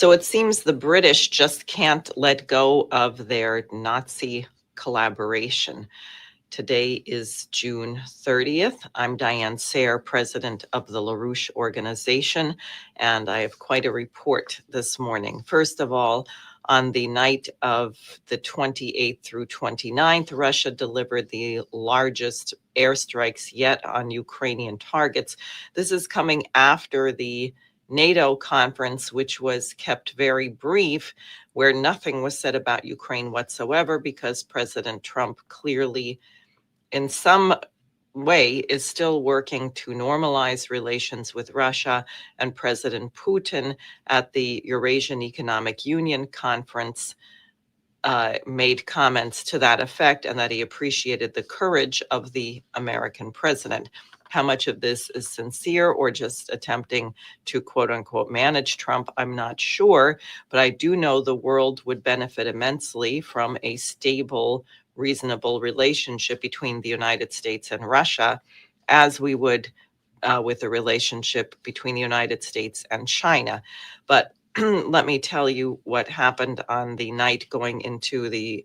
So it seems the British just can't let go of their Nazi collaboration. Today is June 30th. I'm Diane Sare, president of the LaRouche organization, and I have quite a report this morning. First of all, on the night of the 28th through 29th, Russia delivered the largest airstrikes yet on Ukrainian targets. This is coming after the NATO conference, which was kept very brief, where nothing was said about Ukraine whatsoever, because President Trump clearly, in some way, is still working to normalize relations with Russia, and President Putin at the Eurasian Economic Union conference made comments to that effect, and that he appreciated the courage of the American president. How much of this is sincere or just attempting to quote unquote manage Trump, I'm not sure, but I do know the world would benefit immensely from a stable, reasonable relationship between the United States and Russia, as we would with the relationship between the United States and China. But let me tell you what happened on the night going into the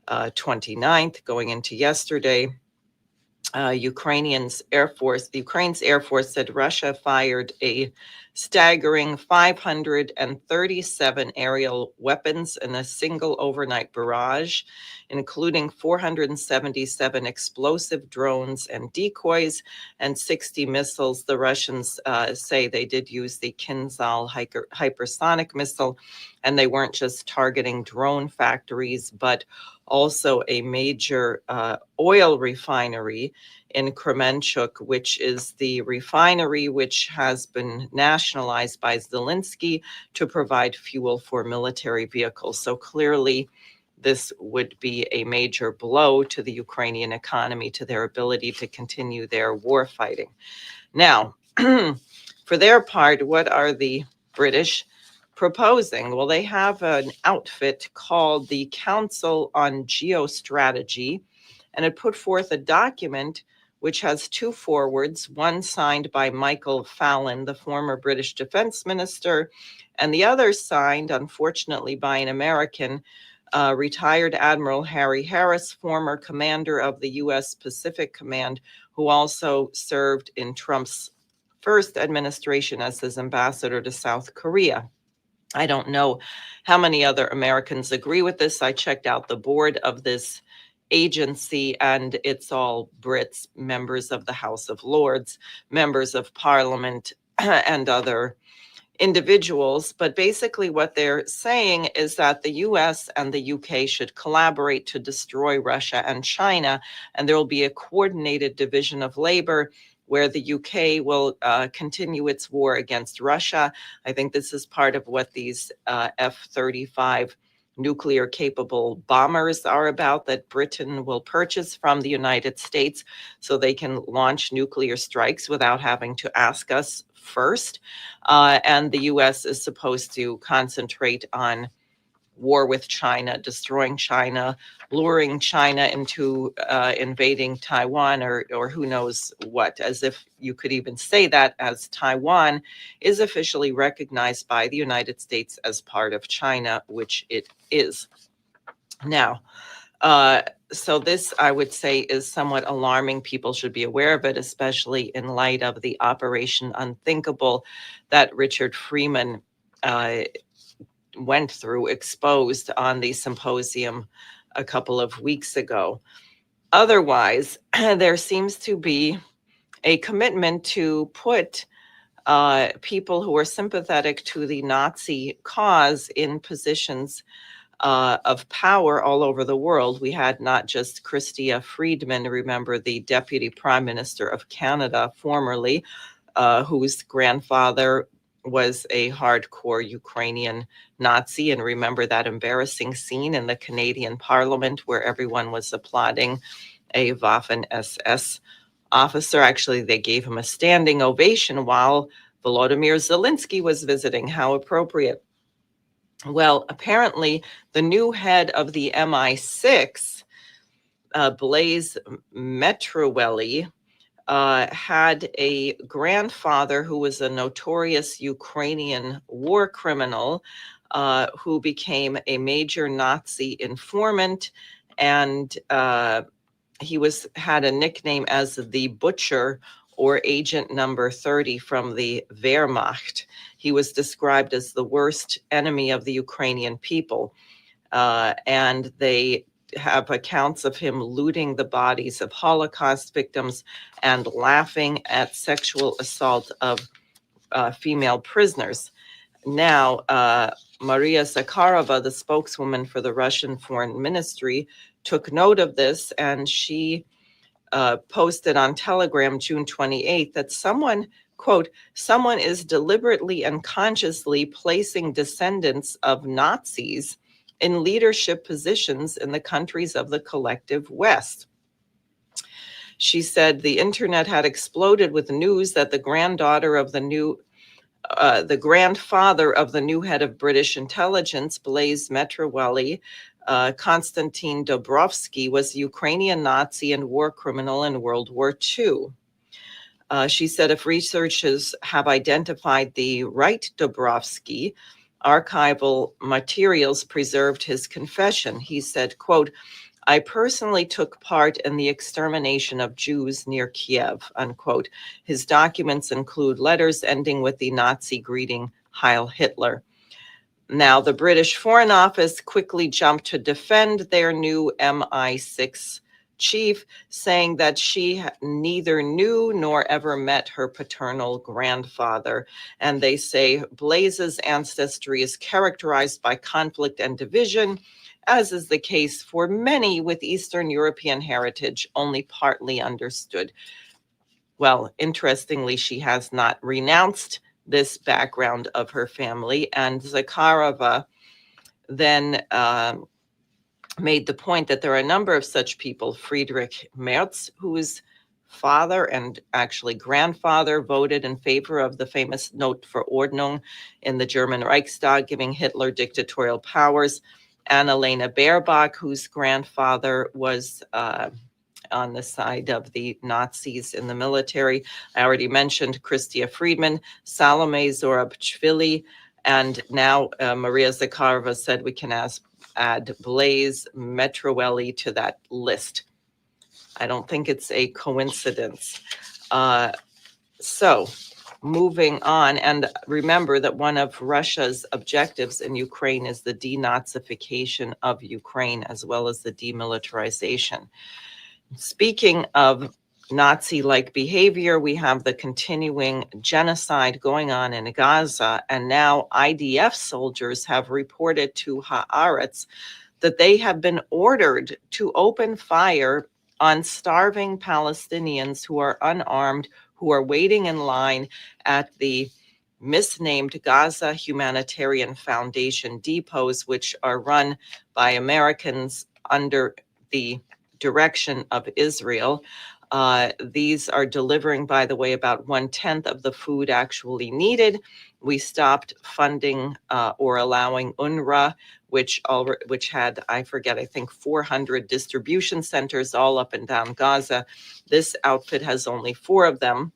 29th, going into yesterday. Ukraine's Air Force said Russia fired a staggering 537 aerial weapons in a single overnight barrage, including 477 explosive drones and decoys and 60 missiles. The Russians say they did use the Kinzhal hypersonic missile, and they weren't just targeting drone factories, but also a major oil refinery in Kremenchuk, which is the refinery which has been nationalized by Zelensky to provide fuel for military vehicles. So clearly, this would be a major blow to the Ukrainian economy, to their ability to continue their war fighting. Now, for their part, what are the British proposing? Well, they have an outfit called the Council on Geostrategy, and it put forth a document which has two forewords, one signed by Michael Fallon, the former British defense minister, and the other signed, unfortunately, by an American, retired Admiral Harry Harris, former commander of the U.S. Pacific Command, who also served in Trump's first administration as his ambassador to South Korea. I don't know how many other Americans agree with this. I checked out the board of this agency, and it's all Brits, members of the House of Lords, members of Parliament, and other individuals. But basically what they're saying is that the US and the UK should collaborate to destroy Russia and China, and there will be a coordinated division of labor where the UK will continue its war against Russia. I think this is part of what these F-35 nuclear-capable bombers are about, that Britain will purchase from the United States so they can launch nuclear strikes without having to ask us first. And the US is supposed to concentrate on war with China, destroying China, luring China into invading Taiwan, or who knows what, as if you could even say that, as Taiwan is officially recognized by the United States as part of China, which it is. Now, so this, I would say, is somewhat alarming. People should be aware of it, especially in light of the Operation Unthinkable that Richard Freeman went through, exposed on the symposium a couple of weeks ago. Otherwise, there seems to be a commitment to put people who are sympathetic to the Nazi cause in positions of power all over the world. We had not just Chrystia Freeland, remember, the Deputy Prime Minister of Canada formerly, whose grandfather was a hardcore Ukrainian Nazi. And remember that embarrassing scene in the Canadian Parliament where everyone was applauding a Waffen-SS officer. Actually, they gave him a standing ovation while Volodymyr Zelensky was visiting. How appropriate. Well, apparently the new head of the MI6, Blaise Metroweli, had a grandfather who was a notorious Ukrainian war criminal, who became a major Nazi informant, and he had a nickname as the Butcher, or Agent Number 30 from the Wehrmacht. He was described as the worst enemy of the Ukrainian people. And they have accounts of him looting the bodies of Holocaust victims and laughing at sexual assault of female prisoners. Now, Maria Zakharova, the spokeswoman for the Russian Foreign Ministry, took note of this, and she posted on Telegram June 28th that someone, quote, someone is deliberately and consciously placing descendants of Nazis in leadership positions in the countries of the collective West. She said the internet had exploded with news that the grandfather of the new head of British intelligence, Blaise Metraweli, Konstantin Dobrovsky, was a Ukrainian Nazi and war criminal in World War II. She said if researchers have identified the right Dobrovsky, archival materials preserved his confession. He said, quote, I personally took part in the extermination of Jews near Kiev, unquote. His documents include letters ending with the Nazi greeting, Heil Hitler. Now, the British Foreign Office quickly jumped to defend their new MI6 chief, saying that she neither knew nor ever met her paternal grandfather. And they say Blaise's ancestry is characterized by conflict and division, as is the case for many with Eastern European heritage, only partly understood. Well, interestingly, she has not renounced this background of her family. And Zakharova then made the point that there are a number of such people. Friedrich Merz, whose father and actually grandfather voted in favor of the famous Note for Ordnung in the German Reichstag, giving Hitler dictatorial powers. Annalena Baerbock, whose grandfather was on the side of the Nazis in the military. I already mentioned Chrystia Friedman, Salome Zorabchvili, and now Maria Zakharova said we can add Blaise Metraweli to that list. I don't think it's a coincidence. So moving on, and remember that one of Russia's objectives in Ukraine is the denazification of Ukraine, as well as the demilitarization. Speaking of Nazi-like behavior, we have the continuing genocide going on in Gaza, and now IDF soldiers have reported to Haaretz that they have been ordered to open fire on starving Palestinians who are unarmed, who are waiting in line at the misnamed Gaza Humanitarian Foundation depots, which are run by Americans under the direction of Israel. These are delivering, by the way, about 1/10 of the food actually needed. We stopped funding or allowing UNRWA, which had, I think 400 distribution centers all up and down Gaza. This outfit has only 4 of them.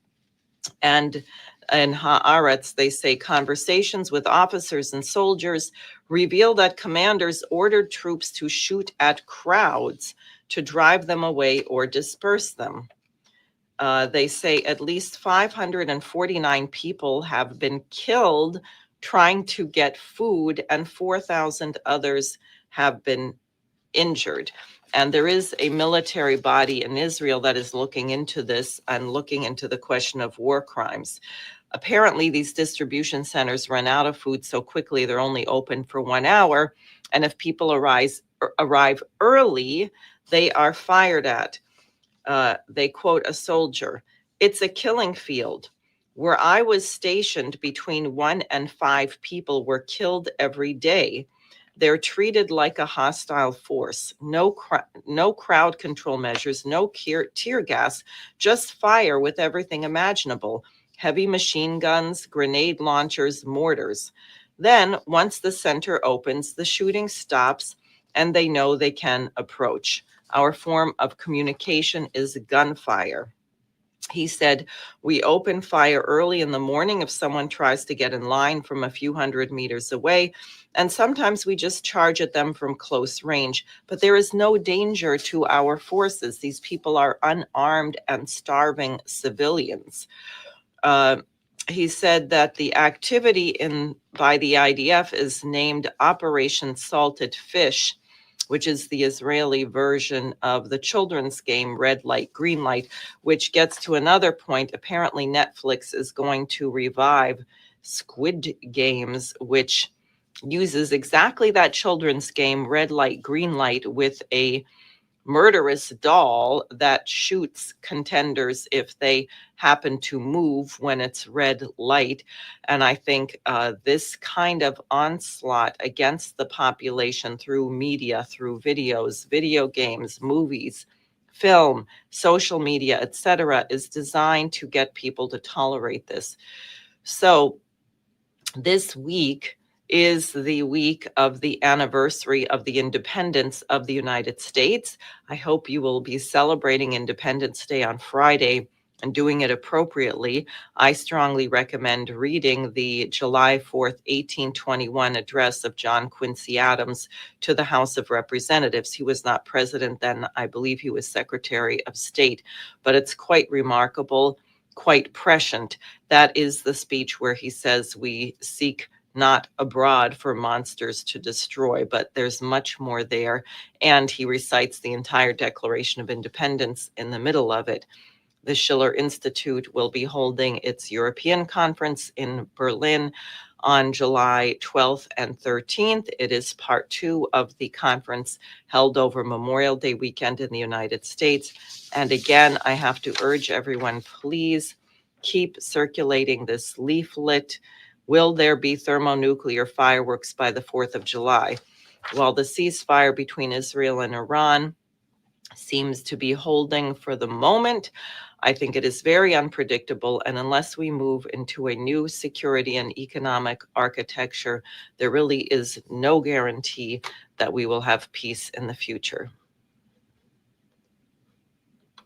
And in Haaretz, they say conversations with officers and soldiers reveal that commanders ordered troops to shoot at crowds to drive them away or disperse them. They say at least 549 people have been killed trying to get food, and 4,000 others have been injured. And there is a military body in Israel that is looking into this and looking into the question of war crimes. Apparently, these distribution centers run out of food so quickly they're only open for 1 hour. And if people arrive early, they are fired at. They quote a soldier, "It's a killing field. Where I was stationed, between 1 and 5 people were killed every day. They're treated like a hostile force. No crowd control measures, no tear gas, just fire with everything imaginable. Heavy machine guns, grenade launchers, mortars. Then, once the center opens, the shooting stops and they know they can approach. Our form of communication is gunfire." He said, "We open fire early in the morning if someone tries to get in line from a few hundred meters away, and sometimes we just charge at them from close range. But there is no danger to our forces. These people are unarmed and starving civilians." Uh, he said that the activity by the IDF is named Operation Salted Fish, which is the Israeli version of the children's game Red Light, Green Light, which gets to another point. Apparently, Netflix is going to revive Squid Games, which uses exactly that children's game, Red Light, Green Light, with a murderous doll that shoots contenders if they happen to move when it's red light. And I think this kind of onslaught against the population through media, through videos, video games, movies, film, social media, etc., is designed to get people to tolerate this. So this week is the week of the anniversary of the independence of the United States. I hope you will be celebrating Independence Day on Friday and doing it appropriately. I strongly recommend reading the July 4th, 1821 address of John Quincy Adams to the House of Representatives. He was not president then. I believe he was Secretary of State, but it's quite remarkable, quite prescient. That is the speech where he says, "We seek not abroad for monsters to destroy," but there's much more there. And he recites the entire Declaration of Independence in the middle of it. The Schiller Institute will be holding its European conference in Berlin on July 12th and 13th. It is part 2 of the conference held over Memorial Day weekend in the United States. And again, I have to urge everyone, please keep circulating this leaflet. Will there be thermonuclear fireworks by the 4th of July? While the ceasefire between Israel and Iran seems to be holding for the moment, I think it is very unpredictable. And unless we move into a new security and economic architecture, there really is no guarantee that we will have peace in the future.